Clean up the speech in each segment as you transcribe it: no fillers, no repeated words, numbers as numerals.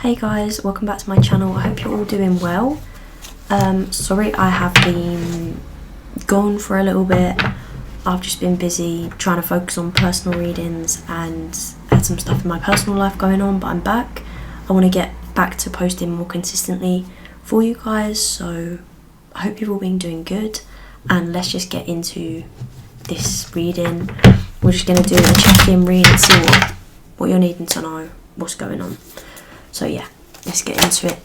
Hey guys, welcome back to my channel. I hope you're all doing well. Sorry I have been gone for a little bit. I've just been busy trying to focus on personal readings and had some stuff in my personal life going on, but I'm back. I want to get back to posting more consistently for you guys, so I hope you've all been doing good, and let's just get into this reading. We're just going to do a check-in read and see what you're needing to know, what's going on. So yeah, let's get into it.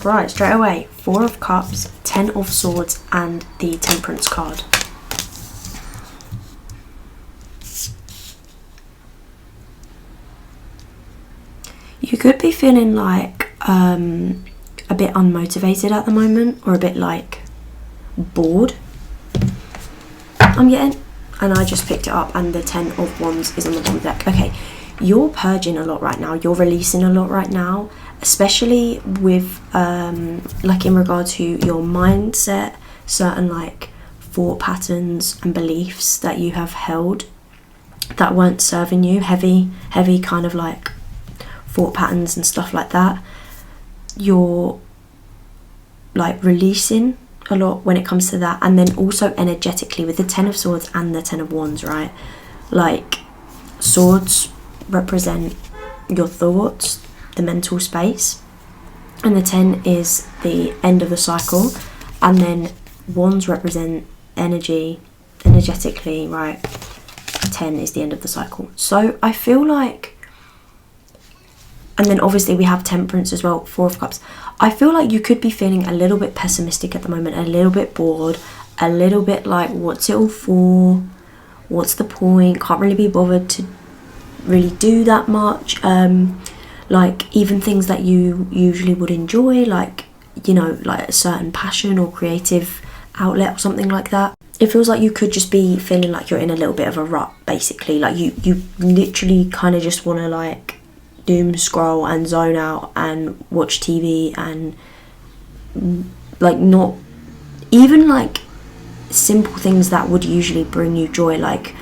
Right, straight away, 4 of Cups, 10 of Swords, and the Temperance card. You could be feeling like a bit unmotivated at the moment, or a bit like bored. I'm getting, and I just picked it up, and the 10 of Wands is on the bottom deck. Okay. You're purging a lot right now, you're releasing a lot right now, especially with like in regard to your mindset, certain like thought patterns and beliefs that you have held that weren't serving you, heavy kind of like thought patterns and stuff like that. You're like releasing a lot when it comes to that, and then also energetically with the 10 of Swords and the 10 of Wands, right? Like Swords represent your thoughts, the mental space, and the 10 is the end of the cycle, and then Wands represent energetically, right? 10 is the end of the cycle. So I feel like, and then obviously we have Temperance as well, 4 of Cups. I feel like you could be feeling a little bit pessimistic at the moment, a little bit bored, a little bit like, what's it all for? What's the point? Can't really be bothered to really do that much. Like even things that you usually would enjoy, like, you know, like a certain passion or creative outlet or something like that. It feels like you could just be feeling like you're in a little bit of a rut, basically. Like you literally kind of just want to like doom scroll and zone out and watch TV, and like not even like simple things that would usually bring you joy, like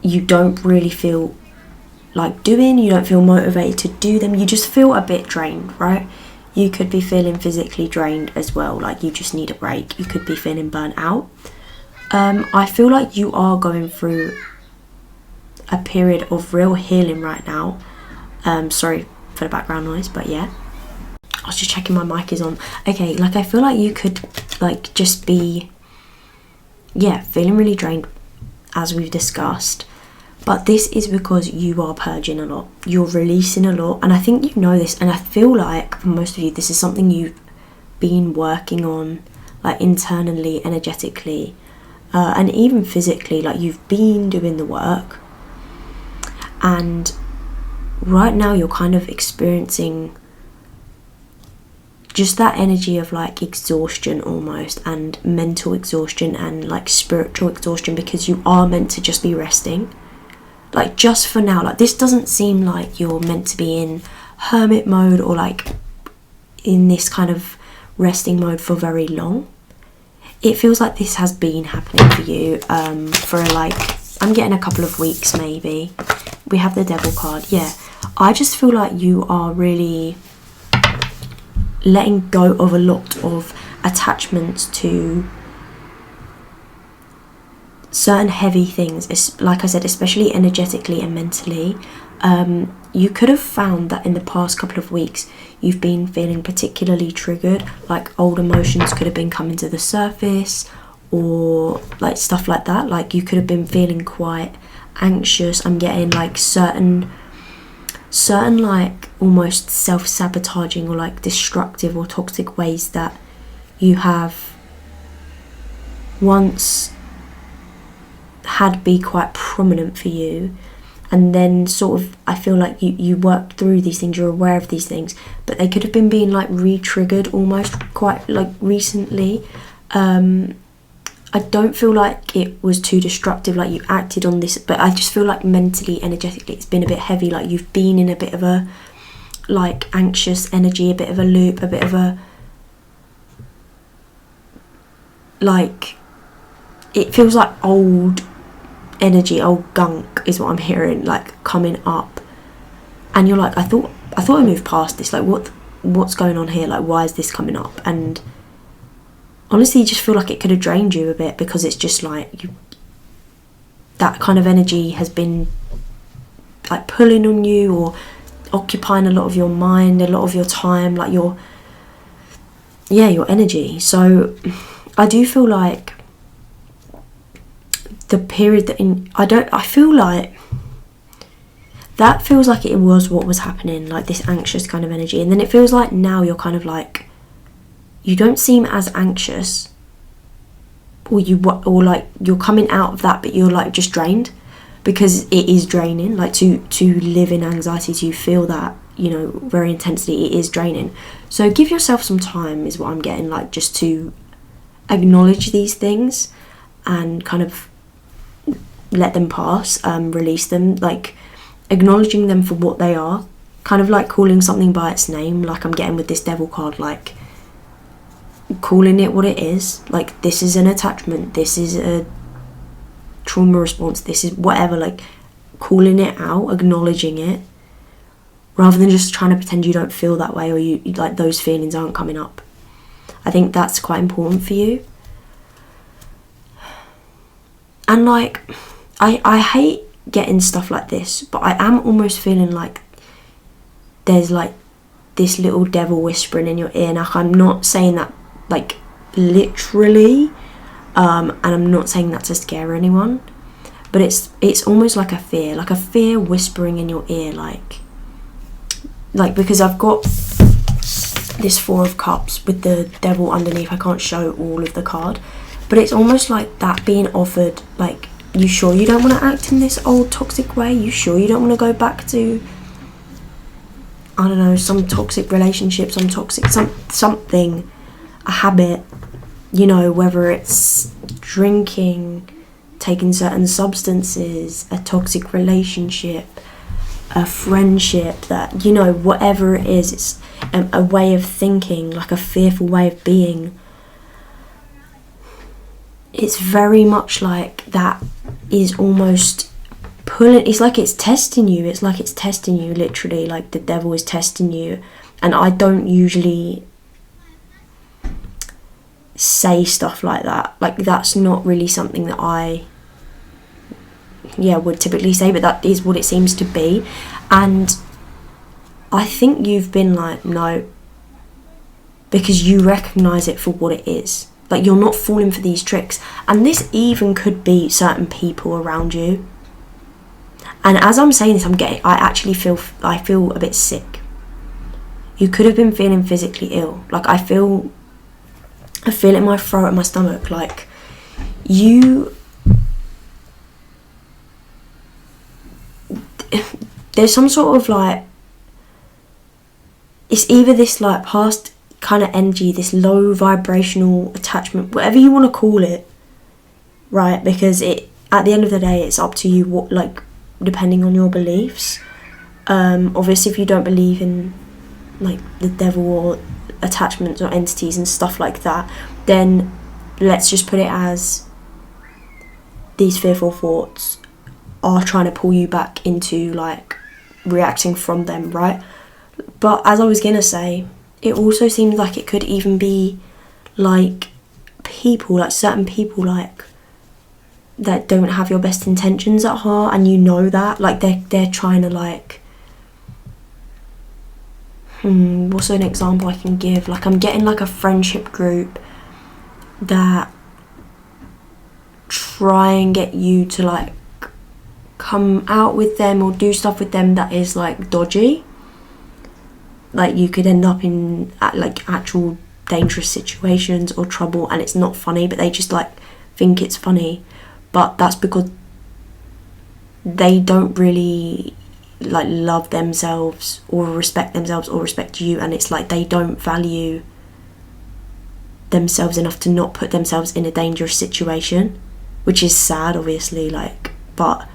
you don't really feel like doing, you don't feel motivated to do them, you just feel a bit drained, right? You could be feeling physically drained as well, like you just need a break. You could be feeling burnt out. I feel like you are going through a period of real healing right now. Sorry for the background noise, but yeah, I was just checking my mic is on. Okay, like I feel like you could like just be, yeah, feeling really drained, as we've discussed, but this is because you are purging a lot, you're releasing a lot, and I think you know this, and I feel like for most of you this is something you've been working on, like internally, energetically, and even physically. Like you've been doing the work, and right now you're kind of experiencing just that energy of like exhaustion almost, and mental exhaustion and like spiritual exhaustion, because you are meant to just be resting, like just for now. Like this doesn't seem like you're meant to be in hermit mode or like in this kind of resting mode for very long. It feels like this has been happening for you for like, I'm getting a couple of weeks maybe. We have the Devil card. Yeah, I just feel like you are really letting go of a lot of attachments to certain heavy things, like I said, especially energetically and mentally. You could have found that in the past couple of weeks you've been feeling particularly triggered, like old emotions could have been coming to the surface, or like stuff like that. Like you could have been feeling quite anxious. I'm getting like certain like almost self-sabotaging or like destructive or toxic ways that you have once had be quite prominent for you, and then sort of I feel like you worked through these things, you're aware of these things, but they could have been being like re-triggered almost quite like recently. I don't feel like it was too destructive, like you acted on this, but I just feel like mentally, energetically, it's been a bit heavy. Like you've been in a bit of a like anxious energy, a bit of a loop, a bit of a like, it feels like old energy, old gunk is what I'm hearing, like coming up, and you're like, I thought I moved past this, like what's going on here, like why is this coming up? And honestly, you just feel like it could have drained you a bit, because it's just like that kind of energy has been like pulling on you or occupying a lot of your mind, a lot of your time, like your energy. So I do feel like the period I feel like that feels like it was what was happening, like this anxious kind of energy, and then it feels like now you're kind of like, you don't seem as anxious, or like you're coming out of that, but you're like just drained, because it is draining, like to live in anxiety, to feel that, you know, very intensely, it is draining. So give yourself some time is what I'm getting, like just to acknowledge these things and kind of let them pass, release them, like acknowledging them for what they are, kind of like calling something by its name, like I'm getting with this devil card, like calling it what it is, like this is an attachment, this is a trauma response, this is whatever, like calling it out, acknowledging it, rather than just trying to pretend you don't feel that way, or you like those feelings aren't coming up. I think that's quite important for you. And like I hate getting stuff like this, but I am almost feeling like there's like this little devil whispering in your ear. Now, I'm not saying that like literally, and I'm not saying that to scare anyone, but it's almost like a fear whispering in your ear, like because I've got this 4 of Cups with the devil underneath. I can't show all of the card, but it's almost like that being offered, like, you sure you don't want to act in this old toxic way? You sure you don't want to go back to, I don't know, some toxic relationship, something, a habit, you know, whether it's drinking, taking certain substances, a toxic relationship, a friendship, that, you know, whatever it is, it's a way of thinking, like a fearful way of being. It's very much like that is almost pulling, it's like it's testing you, literally, like the devil is testing you. And I don't usually say stuff like that, like that's not really something that I would typically say, but that is what it seems to be. And I think you've been like, no, because you recognise it for what it is. Like, you're not falling for these tricks. And this even could be certain people around you. And as I'm saying this, I feel a bit sick. You could have been feeling physically ill. Like, I feel it in my throat and my stomach. Like, there's some sort of like, it's either this like past kind of energy, this low vibrational attachment, whatever you want to call it, right? Because at the end of the day, it's up to you, what, like, depending on your beliefs. Obviously, if you don't believe in like the devil or attachments or entities and stuff like that, then let's just put it as these fearful thoughts are trying to pull you back into like reacting from them, right? But as I was gonna say, it also seems like it could even be like people, like certain people, like that don't have your best intentions at heart, and you know that, like they're trying to like, what's an example I can give? Like, I'm getting like a friendship group that try and get you to like come out with them or do stuff with them that is like dodgy. Like, you could end up in like actual dangerous situations or trouble, and it's not funny, but they just like think it's funny. But that's because they don't really like love themselves or respect themselves or respect you, and it's like they don't value themselves enough to not put themselves in a dangerous situation, which is sad, obviously, like, but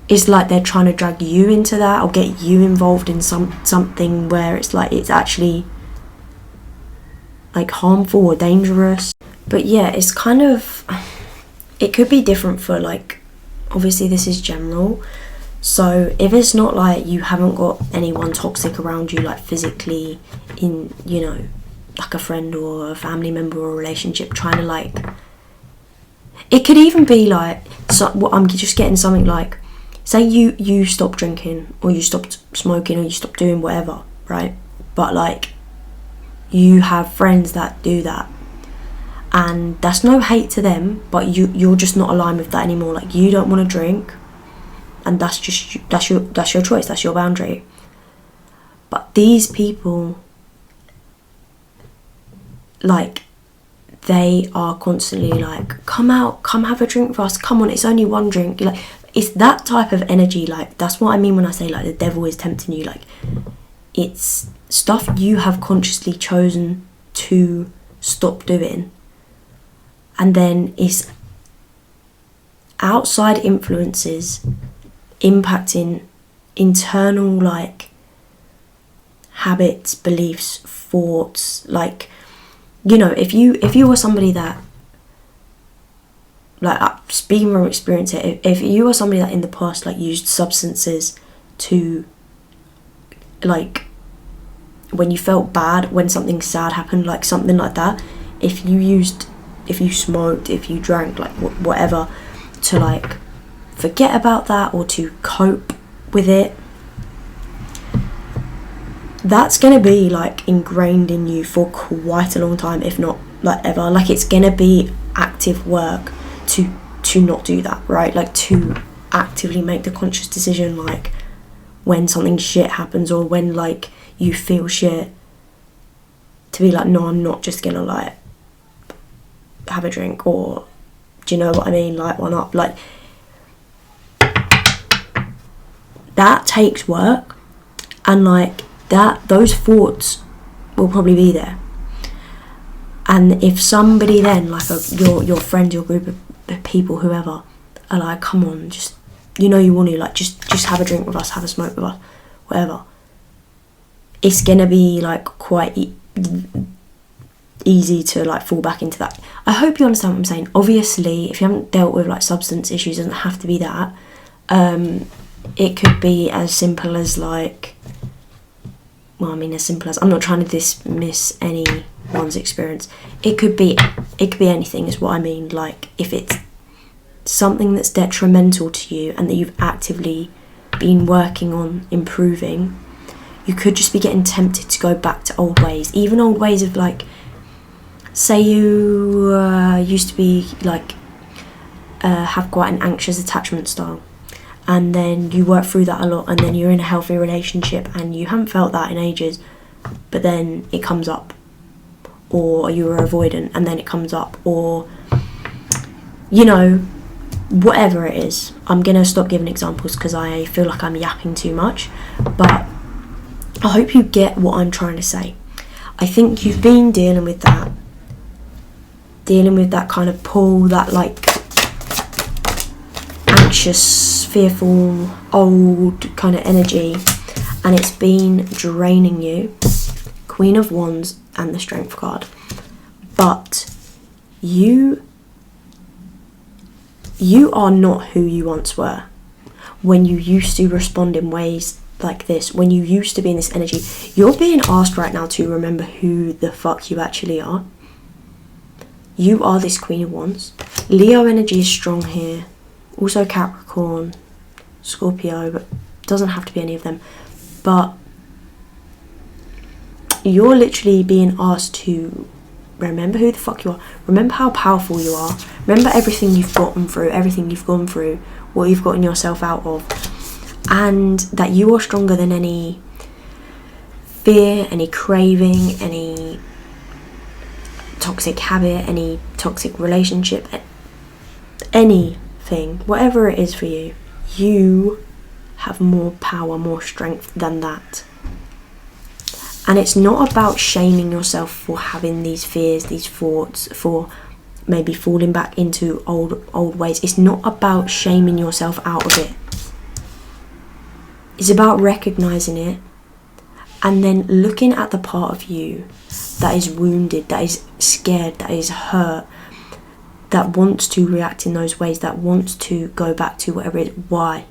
it's like they're trying to drag you into that or get you involved in something where it's like it's actually like harmful or dangerous. But yeah, it's kind of, it could be different for like obviously this is general, so if it's not like you haven't got anyone toxic around you, like physically, in, you know, like a friend or a family member or a relationship, trying to like, it could even be like, so what, I'm just getting something like, say you stop drinking, or you stopped smoking, or you stopped doing whatever, right? But like, you have friends that do that, and that's no hate to them, but you're just not aligned with that anymore. Like, you don't want to drink, and that's your choice, that's your boundary. But these people, like, they are constantly like, come out, come have a drink with us, come on, it's only one drink. Like, it's that type of energy. Like, that's what I mean when I say like the devil is tempting you. Like, it's stuff you have consciously chosen to stop doing, and then it's outside influences impacting internal like habits, beliefs, thoughts. Like, you know, if you were somebody that, like, speaking from experience here, if you were somebody that in the past like used substances to, like, when you felt bad, when something sad happened, like something like that, if you smoked, if you drank, like whatever, to like forget about that or to cope with it, that's gonna be like ingrained in you for quite a long time, if not like ever. Like, it's gonna be active work to not do that, right? Like, to actively make the conscious decision, like when something shit happens, or when like you feel shit, to be like, no, I'm not just gonna like have a drink, or, do you know what I mean, light one up. Like, that takes work, and like that, those thoughts will probably be there. And if somebody then, like your friend, your group of people, whoever, are like, come on, just, you know, you want to, like, just have a drink with us, have a smoke with us, whatever, it's gonna be like quite easy to like fall back into that. I hope you understand what I'm saying. Obviously, if you haven't dealt with like substance issues, it doesn't have to be that. It could be as simple as like, well, I mean, as simple as, I'm not trying to dismiss anyone's experience. It could be anything, is what I mean. Like, if it's something that's detrimental to you and that you've actively been working on improving, you could just be getting tempted to go back to old ways. Even old ways of like, say you used to be like, have quite an anxious attachment style, and then you work through that a lot, and then you're in a healthy relationship and you haven't felt that in ages, but then it comes up, or you were avoidant and then it comes up, or, you know, whatever it is. I'm gonna stop giving examples because I feel like I'm yapping too much, but I hope you get what I'm trying to say. I think you've been dealing with that kind of pull, that like anxious, fearful, old kind of energy, and it's been draining you. Queen of Wands and the Strength card. But you are not who you once were. When you used to respond in ways like this, when you used to be in this energy, you're being asked right now to remember who the fuck you actually are. You are this Queen of Wands. Leo energy is strong here. Also Capricorn, Scorpio, but doesn't have to be any of them. But you're literally being asked to remember who the fuck you are. Remember how powerful you are. Remember everything you've gotten through, everything you've gone through, what you've gotten yourself out of. And that you are stronger than any fear, any craving, any toxic habit, any toxic relationship, anything, whatever it is for you. You have more power, more strength than that. And it's not about shaming yourself for having these fears, these thoughts, for maybe falling back into old ways. It's not about shaming yourself out of it. It's about recognizing it and then looking at the part of you that is wounded, that is scared, that is hurt, that wants to react in those ways, that wants to go back to whatever it is. Why?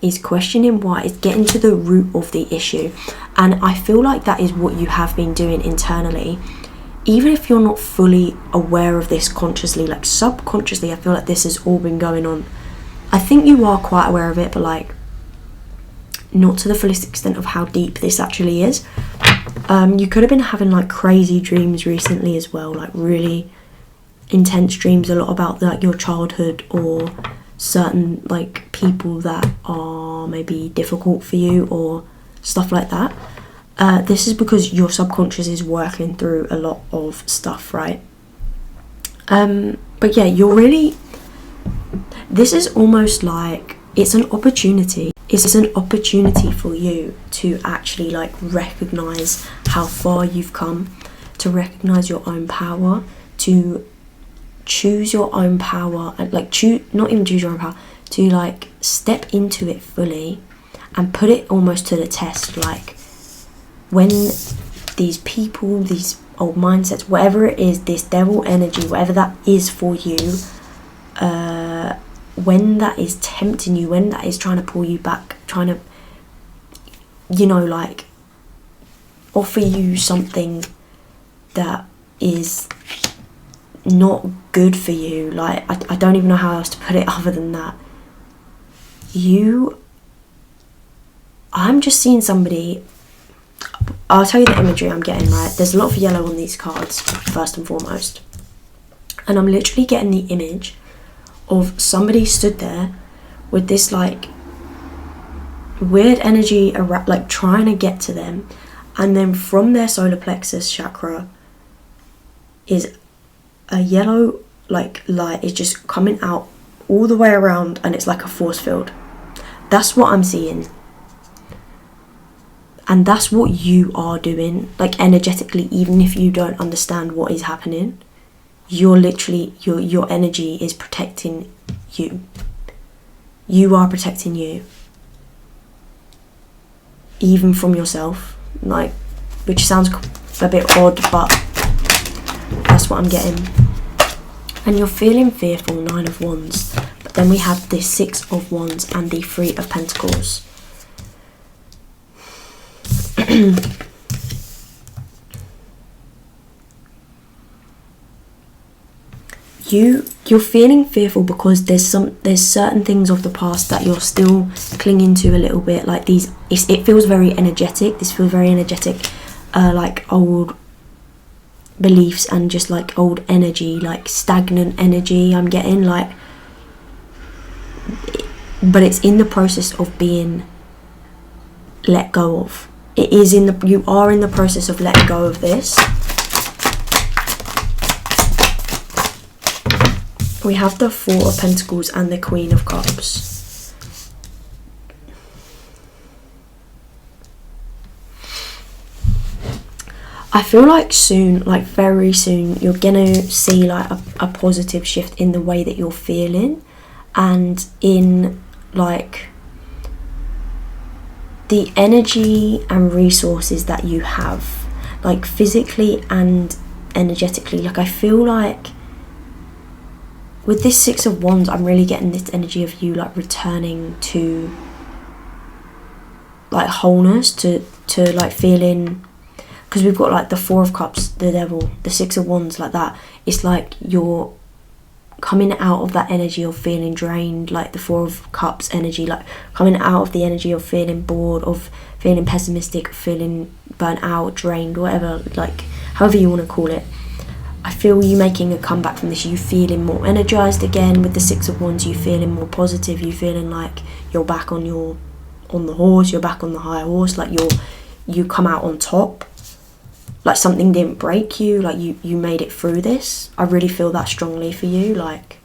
Is questioning why, is getting to the root of the issue. And I feel like that is what you have been doing internally. Even if you're not fully aware of this consciously, like subconsciously, I feel like this has all been going on. I think you are quite aware of it, but like not to the fullest extent of how deep this actually is. You could have been having like crazy dreams recently as well, like really intense dreams, a lot about like your childhood or certain like people that are maybe difficult for you or stuff like that. This is because your subconscious is working through a lot of stuff, right? But yeah, you're really, this is almost like it's an opportunity. It's an opportunity for you to actually like recognize how far you've come, to recognize your own power, to choose your own power, and like not even choose your own power, to like step into it fully and put it almost to the test. Like when these people, these old mindsets, whatever it is, this devil energy, whatever that is for you, when that is tempting you, when that is trying to pull you back, trying to, you know, like offer you something that is not good for you, like I don't even know how else to put it other than that. I'm just seeing somebody, I'll tell you the imagery I'm getting, right? There's a lot of yellow on these cards, first and foremost. And I'm literally getting the image of somebody stood there with this like weird energy around, like trying to get to them. And then from their solar plexus chakra is a yellow like light is just coming out all the way around, and it's like a force field. That's what I'm seeing. And that's what you are doing, like energetically, even if you don't understand what is happening. You're literally, your energy is protecting you. You are protecting you. Even from yourself, like, which sounds a bit odd, but that's what I'm getting. And you're feeling fearful, 9 of Wands. But then we have the 6 of Wands and the 3 of Pentacles. You're feeling fearful because there's certain things of the past that you're still clinging to a little bit, like it feels very energetic. This feels very energetic, like old beliefs and just like old energy, like stagnant energy I'm getting, like, but it's in the process of being let go of. You are in the process of letting go of this. We have the 4 of Pentacles and the Queen of Cups. I feel like soon, like very soon, you're gonna see like a positive shift in the way that you're feeling, and in like the energy and resources that you have, like physically and energetically. Like I feel like with this 6 of Wands, I'm really getting this energy of you like returning to like wholeness, to like feeling, because we've got like the 4 of Cups, the Devil, the 6 of Wands, like that. It's like you're coming out of that energy of feeling drained, like the 4 of Cups energy, like coming out of the energy of feeling bored, of feeling pessimistic, feeling burnt out, drained, whatever, like however you want to call it. I feel you making a comeback from this, you feeling more energized again with the 6 of Wands, you feeling more positive, you feeling like you're back on the horse, you're back on the high horse, like you come out on top, like something didn't break you, like you made it through this. I really feel that strongly for you, like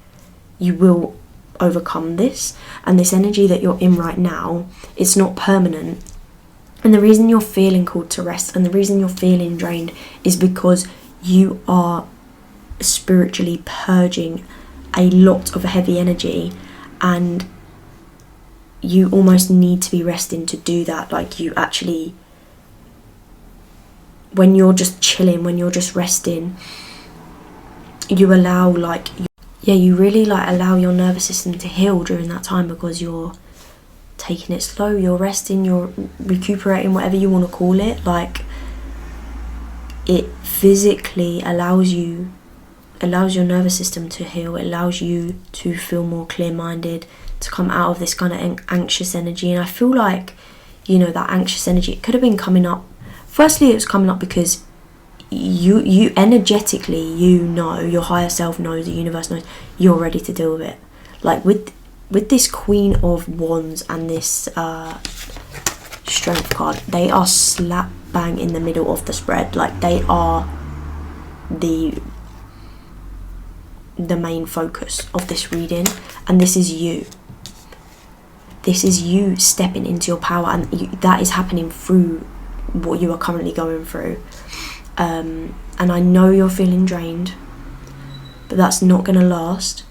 you will overcome this. And this energy that you're in right now, it's not permanent. And the reason you're feeling called to rest and the reason you're feeling drained is because you are spiritually purging a lot of heavy energy, and you almost need to be resting to do that. Like you actually, when you're just chilling, when you're just resting, you allow like yeah, you really like allow your nervous system to heal during that time, because you're taking it slow, you're resting, you're recuperating, whatever you want to call it. Like, it physically allows your nervous system to heal. It allows you to feel more clear-minded, to come out of this kind of anxious energy. And I feel like, you know, that anxious energy, it could have been coming up. Firstly, it was coming up because you energetically, you know, your higher self knows, the universe knows, you're ready to deal with it. Like with this Queen of Wands and this Strength card, they are slap bang in the middle of the spread. Like, they are the main focus of this reading, and this is you. This is you stepping into your power, and that is happening through what you are currently going through. And I know you're feeling drained, but that's not going to last.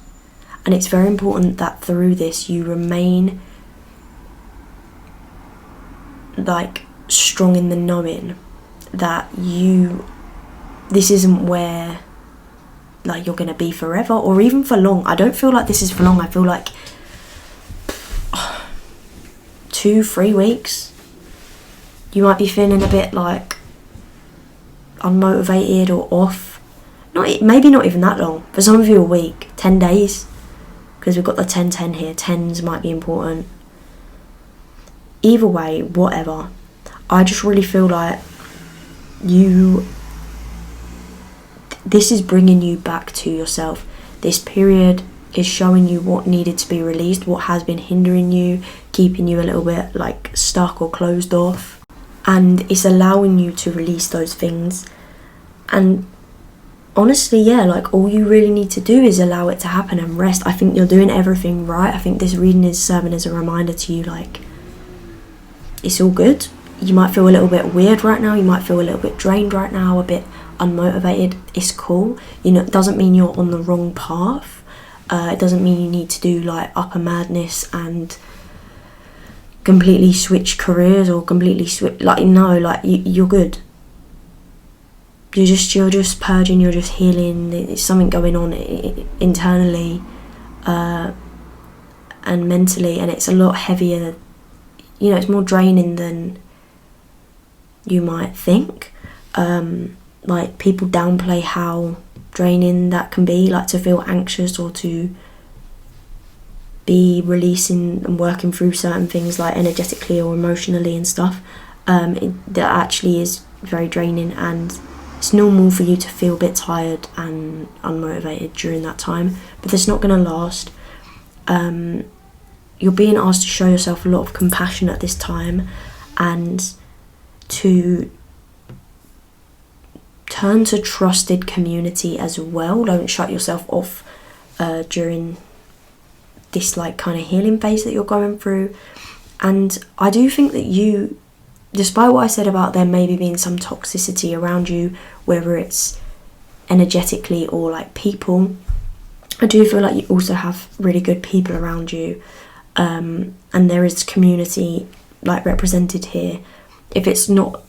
And it's very important that through this you remain like strong in the knowing that this isn't where like you're going to be forever, or even for long. I don't feel like this is for long. I feel like 2-3 weeks. You might be feeling a bit like unmotivated or off. Maybe not even that long. For some of you, a week, 10 days, because we've got the 10-10 here. 10s might be important. Either way, whatever, I just really feel like this is bringing you back to yourself. This period is showing you what needed to be released, what has been hindering you, keeping you a little bit like stuck or closed off. And it's allowing you to release those things. And honestly, yeah, like all you really need to do is allow it to happen and rest. I think you're doing everything right. I think this reading is serving as a reminder to you, like, it's all good. You might feel a little bit weird right now. You might feel a little bit drained right now, a bit unmotivated. It's cool. You know, it doesn't mean you're on the wrong path. It doesn't mean you need to do like upper madness and completely switch careers or completely switch, like, no, like you're good. You're just purging, you're just healing. There's something going on internally and mentally, and it's a lot heavier. You know, it's more draining than you might think. Like, people downplay how draining that can be, like to feel anxious or to be releasing and working through certain things like energetically or emotionally and stuff. That actually is very draining, and it's normal for you to feel a bit tired and unmotivated during that time, but it's not going to last. You're being asked to show yourself a lot of compassion at this time, and to turn to trusted community as well. Don't shut yourself off during this like kind of healing phase that you're going through. And I do think that you, despite what I said about there maybe being some toxicity around you, whether it's energetically or like people, I do feel like you also have really good people around you, and there is community like represented here. If it's not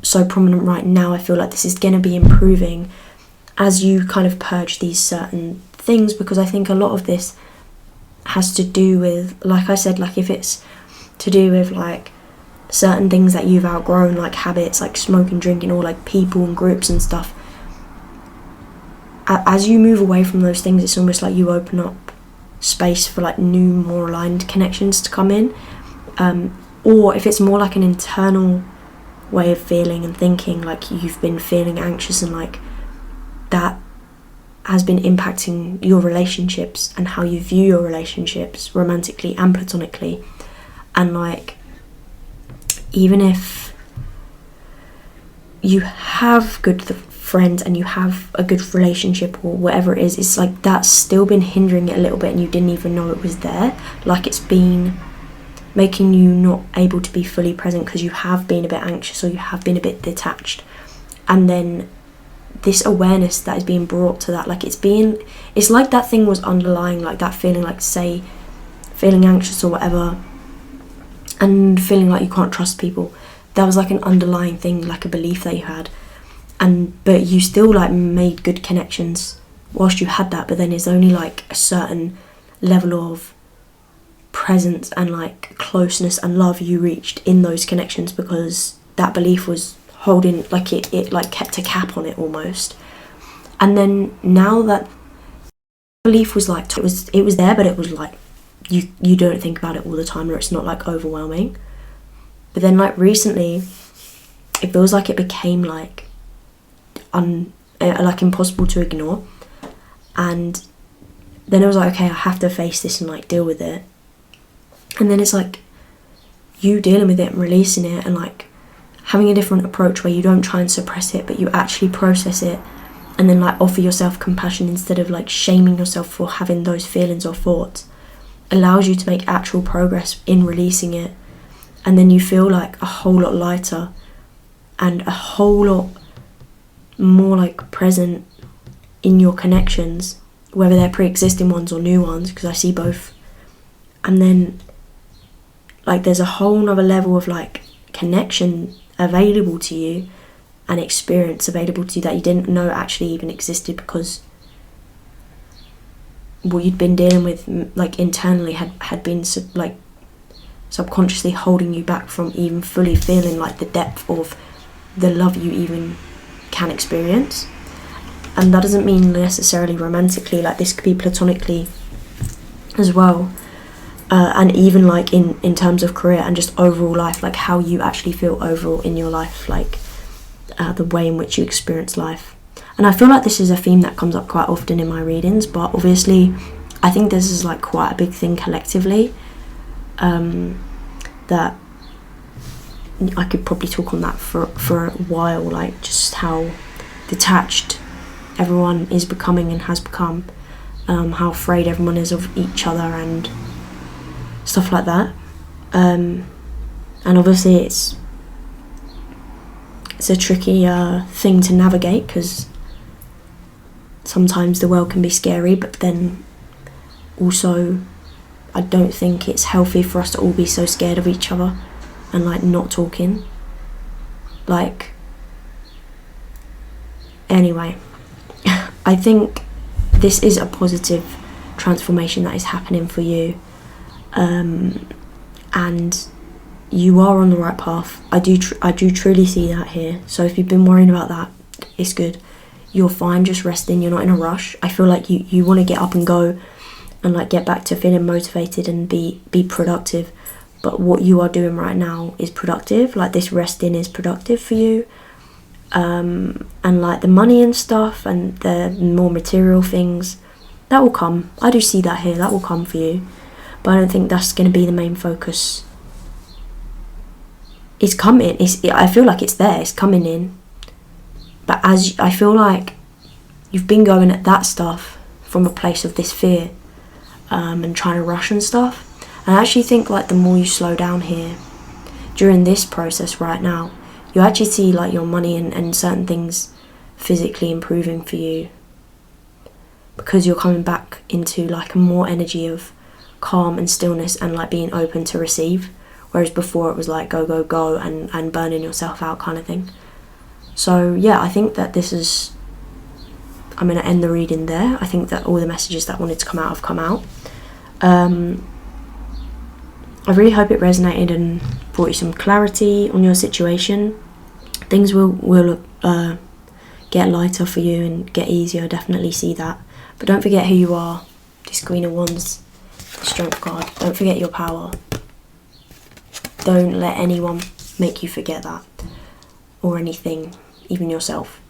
so prominent right now, I feel like this is going to be improving as you kind of purge these certain things, because I think a lot of this has to do with, like I said, like if it's to do with like certain things that you've outgrown, like habits like smoking, drinking, or like people and groups and stuff, as you move away from those things, it's almost like you open up space for like new, more aligned connections to come in. Or if it's more like an internal way of feeling and thinking, like you've been feeling anxious and like that has been impacting your relationships and how you view your relationships romantically and platonically. And like, even if you have good friends and you have a good relationship or whatever it is, it's like that's still been hindering it a little bit and you didn't even know it was there. Like, it's been making you not able to be fully present because you have been a bit anxious or you have been a bit detached. And then this awareness that is being brought to that, like it's like that thing was underlying, like that feeling, like say feeling anxious or whatever and feeling like you can't trust people. That was like an underlying thing, like a belief that you had, but you still like made good connections whilst you had that, but then it's only like a certain level of presence and like closeness and love you reached in those connections, because that belief was holding, like it like kept a cap on it almost. And then now that belief was like, it was there, but it was like you don't think about it all the time, or it's not like overwhelming. But then like recently it feels like it became like like impossible to ignore. And then I was like, okay, I have to face this and like deal with it. And then it's like you dealing with it and releasing it, and like having a different approach where you don't try and suppress it, but you actually process it, and then like offer yourself compassion instead of like shaming yourself for having those feelings or thoughts, allows you to make actual progress in releasing it. And then you feel like a whole lot lighter and a whole lot more like present in your connections, whether they're pre-existing ones or new ones, because I see both. And then like there's a whole nother level of like connection available to you and experience available to you that you didn't know actually even existed, because what you'd been dealing with like internally had been like subconsciously holding you back from even fully feeling like the depth of the love you even can experience. And that doesn't mean necessarily romantically, like this could be platonically as well, and even like in terms of career and just overall life, like how you actually feel overall in your life, like the way in which you experience life. And I feel like this is a theme that comes up quite often in my readings, but obviously I think this is like quite a big thing collectively, that I could probably talk on that for a while, like just how detached everyone is becoming and has become, how afraid everyone is of each other and stuff like that. And obviously it's a tricky thing to navigate, because sometimes the world can be scary, but then also I don't think it's healthy for us to all be so scared of each other and like not talking. Like, anyway, I think this is a positive transformation that is happening for you, and you are on the right path. I do truly see that here. So if you've been worrying about that, it's good. You're fine, just resting. You're not in a rush. I feel like you want to get up and go and like get back to feeling motivated and be productive. But what you are doing right now is productive. Like this resting is productive for you. And like the money and stuff and the more material things, that will come. I do see that here. That will come for you. But I don't think that's going to be the main focus. It's coming. I feel like it's there. It's coming in. But I feel like you've been going at that stuff from a place of this fear, and trying to rush and stuff. And I actually think like the more you slow down here during this process right now, you actually see like your money and certain things physically improving for you, because you're coming back into like a more energy of calm and stillness and like being open to receive. Whereas before it was like go, go, go and burning yourself out kind of thing. So yeah, I think that I'm going to end the reading there. I think that all the messages that wanted to come out have come out. I really hope it resonated and brought you some clarity on your situation. Things will get lighter for you and get easier, I definitely see that. But don't forget who you are. This Queen of Wands, the Strength card. Don't forget your power. Don't let anyone make you forget that, or anything, even yourself.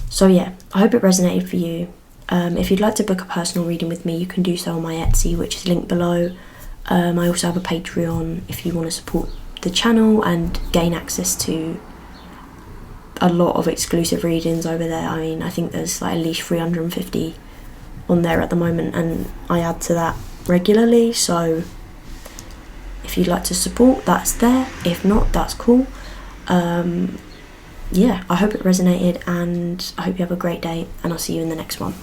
So yeah, I hope it resonated for you. If you'd like to book a personal reading with me, you can do so on my Etsy, which is linked below. I also have a Patreon if you want to support the channel and gain access to a lot of exclusive readings over there. I mean, I think there's like at least 350 on there at the moment, and I add to that regularly. So if you'd like to support, that's there. If not, that's cool. Yeah, I hope it resonated, and I hope you have a great day, and I'll see you in the next one.